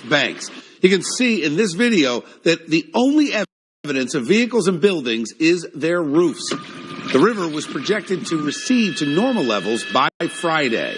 banks. You can see in this video that the only evidence of vehicles and buildings is their roofs. The river was projected to recede to normal levels by Friday.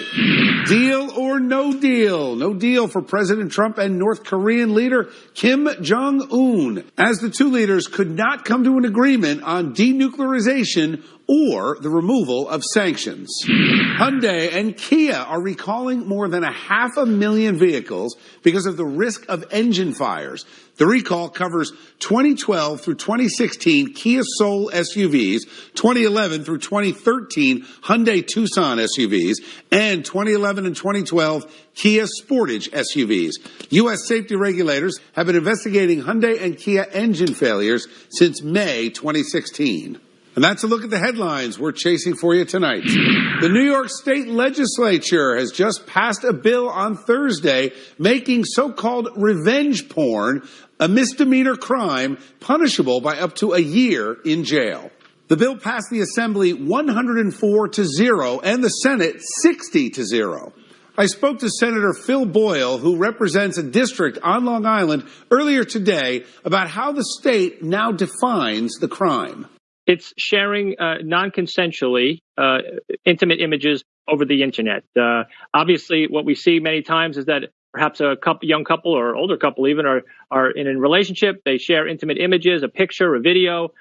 Deal or no deal? No deal for President Trump and North Korean leader Kim Jong-un, as the two leaders could not come to an agreement on denuclearization or the removal of sanctions. Hyundai and Kia are recalling more than 500,000 vehicles because of the risk of engine fires. The recall covers 2012 through 2016 Kia Soul SUVs, 2011 through 2013 Hyundai Tucson SUVs, and 2011 and 2012 Kia Sportage SUVs. U.S. safety regulators have been investigating Hyundai and Kia engine failures since May 2016. And that's a look at the headlines we're chasing for you tonight. The New York State Legislature has just passed a bill on Thursday making so-called revenge porn a misdemeanor crime punishable by up to a year in jail. The bill passed the Assembly 104-0 and the Senate 60-0. I spoke to Senator Phil Boyle, who represents a district on Long Island, earlier today about how the state now defines the crime. It's sharing non-consensually intimate images over the internet. Obviously, what we see many times is that perhaps a young couple or older couple even are in a relationship. They share intimate images, a picture, a video.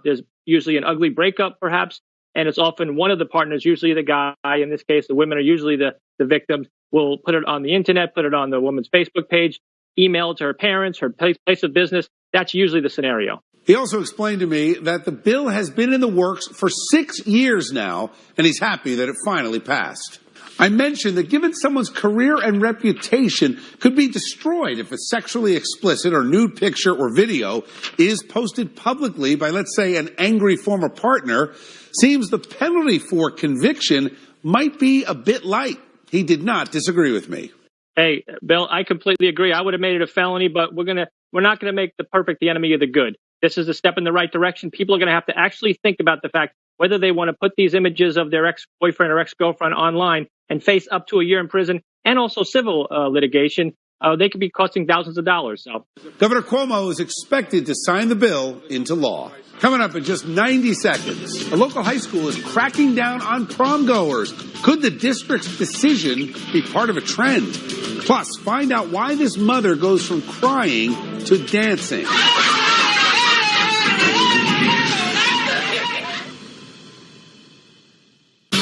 There's usually an ugly breakup, perhaps, and it's often one of the partners, usually the guy. In this case, the women are usually the victims. Will put it on the internet, put it on the woman's Facebook page, email it to her parents, her place of business. That's usually the scenario. He also explained to me that the bill has been in the works for 6 years now, and he's happy that it finally passed. I mentioned that given someone's career and reputation could be destroyed if a sexually explicit or nude picture or video is posted publicly by, let's say, an angry former partner, seems the penalty for conviction might be a bit light. He did not disagree with me. Hey, Bill, I completely agree. I would have made it a felony, but we're not going to make the perfect the enemy of the good. This is a step in the right direction. People are going to have to actually think about the fact whether they want to put these images of their ex-boyfriend or ex-girlfriend online and face up to a year in prison and also civil litigation. They could be costing thousands of dollars. So. Governor Cuomo is expected to sign the bill into law. Coming up in just 90 seconds, a local high school is cracking down on prom goers. Could the district's decision be part of a trend? Plus, find out why this mother goes from crying to dancing.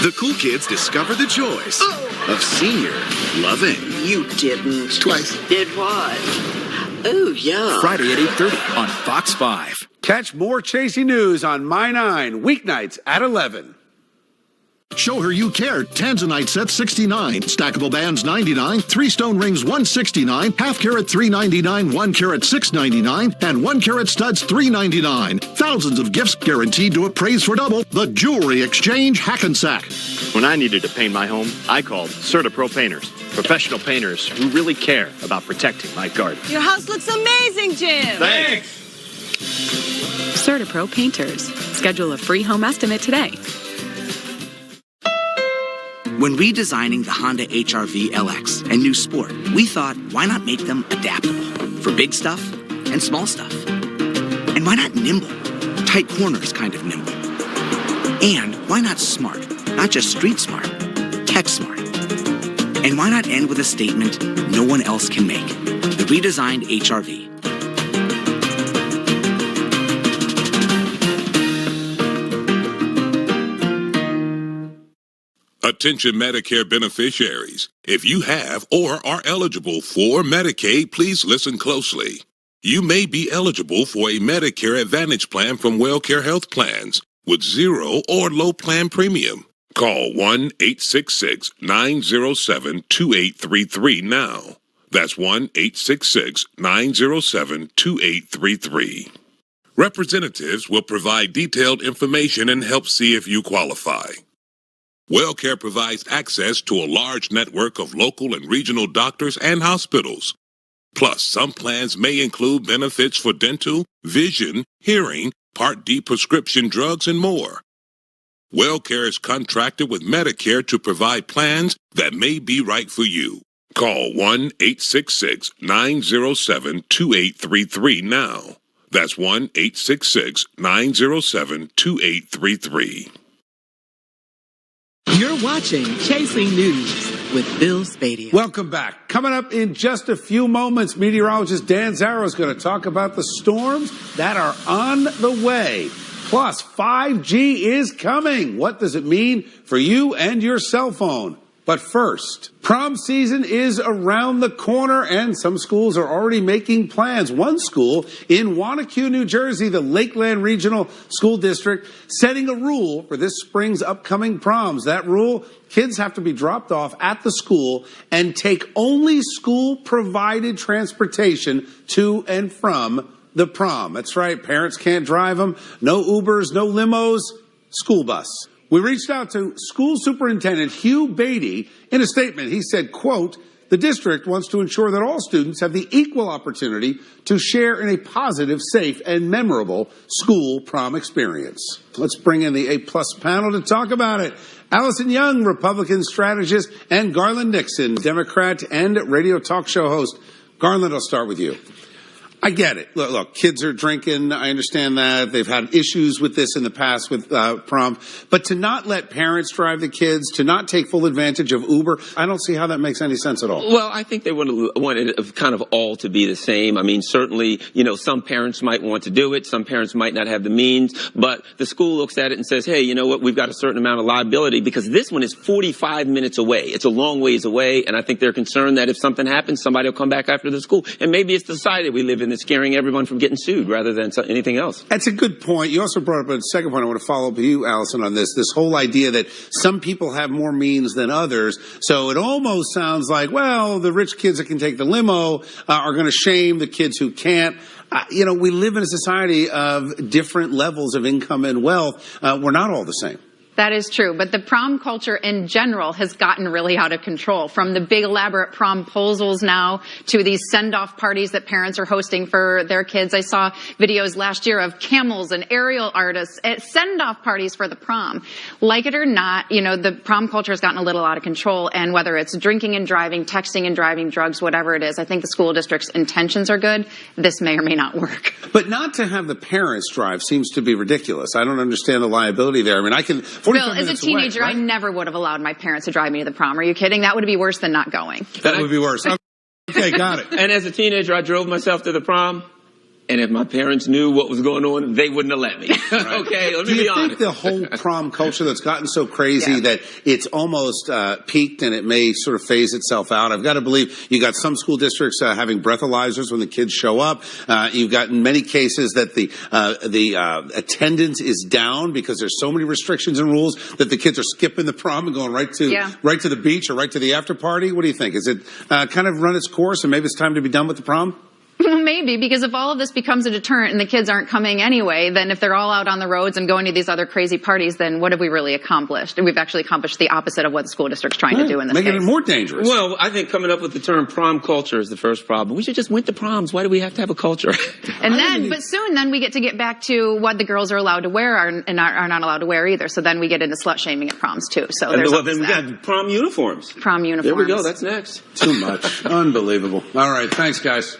The cool kids discover the joys of senior loving. You didn't. Twice. Did what? Oh, yeah. Friday at 8:30 on Fox 5. Catch more Chasey News on My 9, weeknights at 11. Show her you care. Tanzanite set $69, stackable bands $99, 3-stone rings $169, half-carat $399, 1-carat $699, and 1-carat studs $399. Thousands of gifts guaranteed to appraise for double. The Jewelry Exchange Hackensack. When I needed to paint my home, I called CertaPro Painters, professional painters who really care about protecting my garden. Your house looks amazing, Jim. Thanks. CertaPro Painters. Schedule a free home estimate today. When redesigning the Honda HR-V LX and new Sport, we thought, why not make them adaptable for big stuff and small stuff? And why not nimble? Tight corners kind of nimble. And why not smart? Not just street smart, tech smart. And why not end with a statement no one else can make? The redesigned HR-V. Attention Medicare beneficiaries. If you have or are eligible for Medicaid, please listen closely. You may be eligible for a Medicare Advantage plan from WellCare Health Plans with zero or low plan premium. Call 1-866-907-2833 now. That's 1-866-907-2833. Representatives will provide detailed information and help see if you qualify. WellCare provides access to a large network of local and regional doctors and hospitals. Plus, some plans may include benefits for dental, vision, hearing, Part D prescription drugs, and more. WellCare is contracted with Medicare to provide plans that may be right for you. Call 1-866-907-2833 now. That's 1-866-907-2833. You're watching Chasing News with Bill Spadia. Welcome back. Coming up in just a few moments, meteorologist Dan Zarrow is going to talk about the storms that are on the way. Plus, 5G is coming. What does it mean for you and your cell phone? But first, prom season is around the corner, and some schools are already making plans. One school in Wanaque, New Jersey, the Lakeland Regional School District, setting a rule for this spring's upcoming proms. That rule, kids have to be dropped off at the school and take only school-provided transportation to and from the prom. That's right, parents can't drive them. No Ubers, no limos, school bus. We reached out to school superintendent Hugh Beatty. In a statement, he said, quote, the district wants to ensure that all students have the equal opportunity to share in a positive, safe, and memorable school prom experience. Let's bring in the A-plus panel to talk about it. Allison Young, Republican strategist, and Garland Nixon, Democrat and radio talk show host. Garland, I'll start with you. I get it. Look, kids are drinking. I understand that. They've had issues with this in the past with prom. But to not let parents drive the kids, to not take full advantage of Uber, I don't see how that makes any sense at all. Well, I think they want it kind of all to be the same. I mean, certainly, some parents might want to do it. Some parents might not have the means. But the school looks at it and says, hey, you know what? We've got a certain amount of liability because this one is 45 minutes away. It's a long ways away. And I think they're concerned that if something happens, somebody will come back after the school. And maybe it's the society we live in. It's scaring everyone from getting sued rather than anything else. That's a good point. You also brought up a second point. I want to follow up with you, Allison, on this whole idea that some people have more means than others. So it almost sounds like, well, the rich kids that can take the limo are going to shame the kids who can't. We live in a society of different levels of income and wealth. We're not all the same. That is true, but the prom culture in general has gotten really out of control. From the big elaborate promposals now to these send-off parties that parents are hosting for their kids. I saw videos last year of camels and aerial artists at send-off parties for the prom. Like it or not, the prom culture has gotten a little out of control, and whether it's drinking and driving, texting and driving, drugs, whatever it is, I think the school district's intentions are good. This may or may not work. But not to have the parents drive seems to be ridiculous. I don't understand the liability there. I mean, I can... Bill, as a teenager, away, right? I never would have allowed my parents to drive me to the prom. Are you kidding? That would be worse than not going. That would be worse. Okay, got it. And as a teenager, I drove myself to the prom. And if my parents knew what was going on, they wouldn't have let me. Right. Okay, let me be honest. Do you think the whole prom culture that's gotten so crazy that it's almost peaked and it may sort of phase itself out? I've got to believe you got some school districts having breathalyzers when the kids show up. You've got in many cases that the attendance is down because there's so many restrictions and rules that the kids are skipping the prom and going right to the beach or right to the after party. What do you think? Is it kind of run its course and maybe it's time to be done with the prom? Well, maybe, because if all of this becomes a deterrent and the kids aren't coming anyway, then if they're all out on the roads and going to these other crazy parties, then what have we really accomplished? And we've actually accomplished the opposite of what the school district's trying to do in this case. Making it more dangerous. Well, I think coming up with the term prom culture is the first problem. We should just went to proms. Why do we have to have a culture? But soon we get back to what the girls are allowed to wear and are not allowed to wear either. So then we get into slut shaming at proms too. So then we got prom uniforms. Prom uniforms. There we go. That's next. Too much. Unbelievable. All right. Thanks, guys.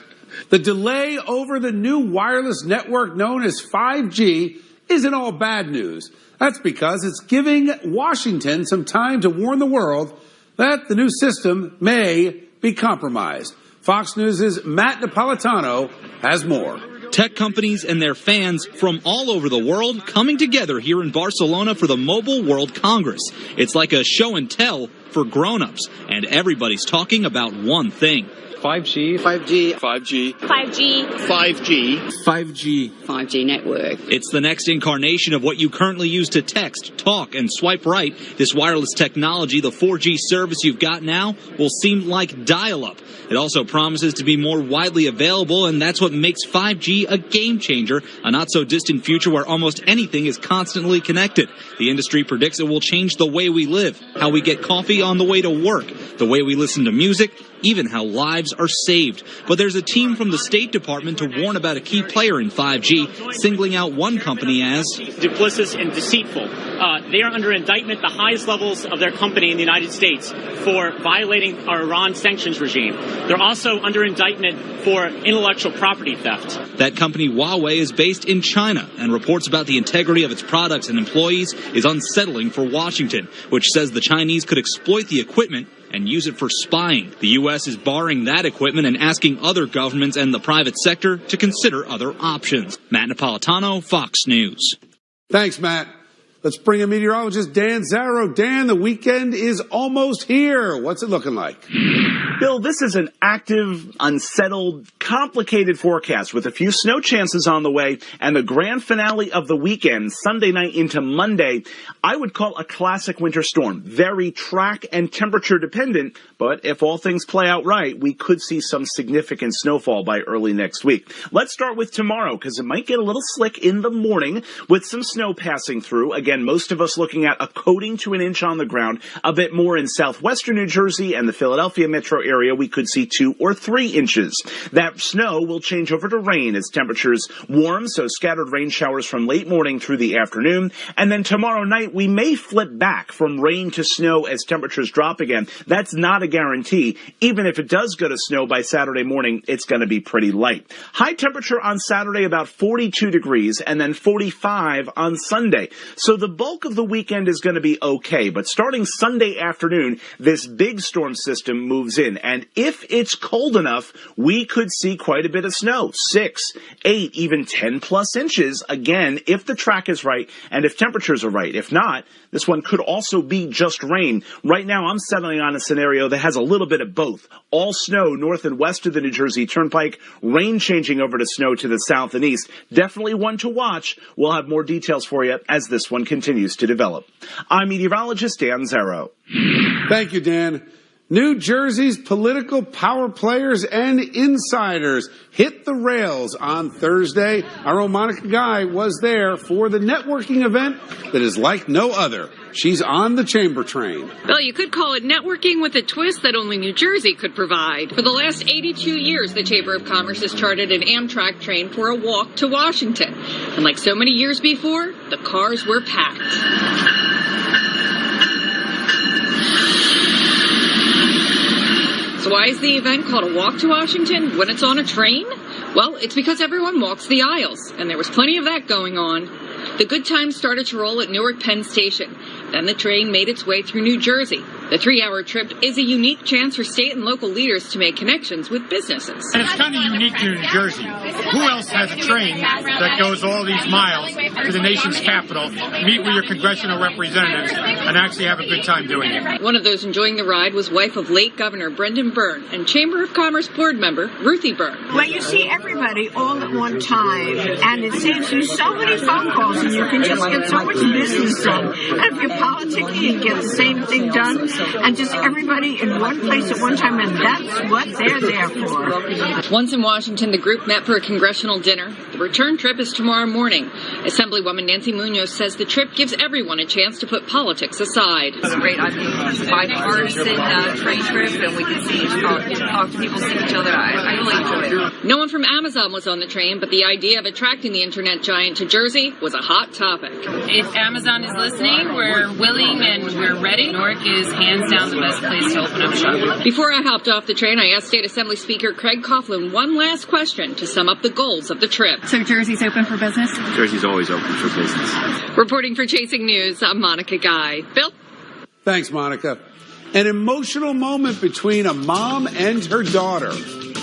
The delay over the new wireless network known as 5G isn't all bad news. That's because it's giving Washington some time to warn the world that the new system may be compromised. Fox News' Matt Napolitano has more. Tech companies and their fans from all over the world coming together here in Barcelona for the Mobile World Congress. It's like a show and tell for grown-ups, and everybody's talking about one thing. 5G. 5G. 5G. 5G. 5G. 5G. 5G network. It's the next incarnation of what you currently use to text, talk, and swipe right. This wireless technology, the 4G service you've got now, will seem like dial-up. It also promises to be more widely available, and that's what makes 5G a game changer, a not-so-distant future where almost anything is constantly connected. The industry predicts it will change the way we live, how we get coffee on the way to work, the way we listen to music, even how lives are saved. But there's a team from the State Department to warn about a key player in 5G, singling out one company as duplicitous and deceitful. They are under indictment, the highest levels of their company in the United States, for violating our Iran sanctions regime. They're also under indictment for intellectual property theft. That company, Huawei, is based in China, and reports about the integrity of its products and employees is unsettling for Washington, which says the Chinese could exploit the equipment and use it for spying. The U.S. is barring that equipment and asking other governments and the private sector to consider other options. Matt Napolitano, Fox News. Thanks, Matt. Let's bring in meteorologist Dan Zarrow. Dan, the weekend is almost here. What's it looking like? Bill, this is an active, unsettled, complicated forecast with a few snow chances on the way, and the grand finale of the weekend, Sunday night into Monday, I would call a classic winter storm. Very track and temperature dependent, but if all things play out right, we could see some significant snowfall by early next week. Let's start with tomorrow, because it might get a little slick in the morning with some snow passing through. Again, most of us looking at a coating to an inch on the ground, a bit more in southwestern New Jersey and the Philadelphia metro area. We could see 2 or 3 inches. That snow will change over to rain as temperatures warm, so scattered rain showers from late morning through the afternoon. And then tomorrow night, we may flip back from rain to snow as temperatures drop again. That's not a guarantee. Even if it does go to snow by Saturday morning, it's going to be pretty light. High temperature on Saturday, about 42 degrees, and then 45 on Sunday. So the bulk of the weekend is going to be okay, but starting Sunday afternoon, this big storm system moves in, and if it's cold enough, we could see quite a bit of snow, 6, 8, even 10 plus inches, again, if the track is right and if temperatures are right. If not, this one could also be just rain. Right now, I'm settling on a scenario that has a little bit of both. All snow north and west of the New Jersey Turnpike, rain changing over to snow to the south and east. Definitely one to watch. We'll have more details for you as this one continues to develop. I'm meteorologist Dan Zarrow. Thank you, Dan. New Jersey's political power players and insiders hit the rails on Thursday. Our own Monica Guy was there for the networking event that is like no other. She's on the chamber train. Well, you could call it networking with a twist that only New Jersey could provide. For the last 82 years, the Chamber of Commerce has chartered an Amtrak train for a walk to Washington. And like so many years before, the cars were packed. So why is the event called a walk to Washington when it's on a train? Well, it's because everyone walks the aisles, and there was plenty of that going on. The good times started to roll at Newark Penn Station. Then the train made its way through New Jersey. The 3-hour trip is a unique chance for state and local leaders to make connections with businesses. And it's kind of unique to New Jersey. Who else has a train that goes all these miles to the nation's capital, meet with your congressional representatives, and actually have a good time doing it? One of those enjoying the ride was wife of late Governor Brendan Byrne and Chamber of Commerce board member Ruthie Byrne. Well, you see everybody all at one time, and it saves you so many phone calls, and you can just get so much business done. And if you're politicking, you get the same thing done, and just everybody in one place at one time, and that's what they're there for. Once in Washington, the group met for a congressional dinner. The return trip is tomorrow morning. Assemblywoman Nancy Munoz says the trip gives everyone a chance to put politics aside. It's great. I think it's a bipartisan train trip, and we can see talk to people, see each other. I really enjoy it. No one from Amazon was on the train, but the idea of attracting the internet giant to Jersey was a hot topic. If Amazon is listening, we're willing and we're ready. Newark is hands down the best place to open up shop. Before I hopped off the train, I asked State Assembly Speaker Craig Coughlin one last question to sum up the goals of the trip. So Jersey's open for business? Jersey's always open for business. Reporting for Chasing News, I'm Monica Guy. Bill? Thanks, Monica. An emotional moment between a mom and her daughter. Find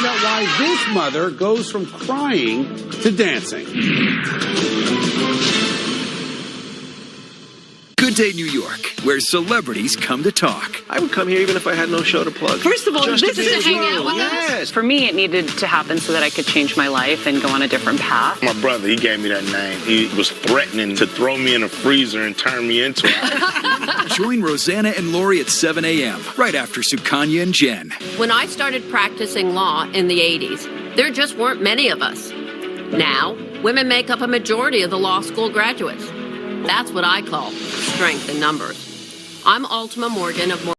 out why this mother goes from crying to dancing. Good Day New York, where celebrities come to talk. I would come here even if I had no show to plug. First of all, Just this is to hang out with us. For me, it needed to happen so that I could change my life and go on a different path. My brother, he gave me that name. He was threatening to throw me in a freezer and turn me into it. Join Rosanna and Lori at 7 a.m., right after Sukanya and Jen. When I started practicing law in the 80s, there just weren't many of us. Now, women make up a majority of the law school graduates. That's what I call strength in numbers. I'm Altima Morgan of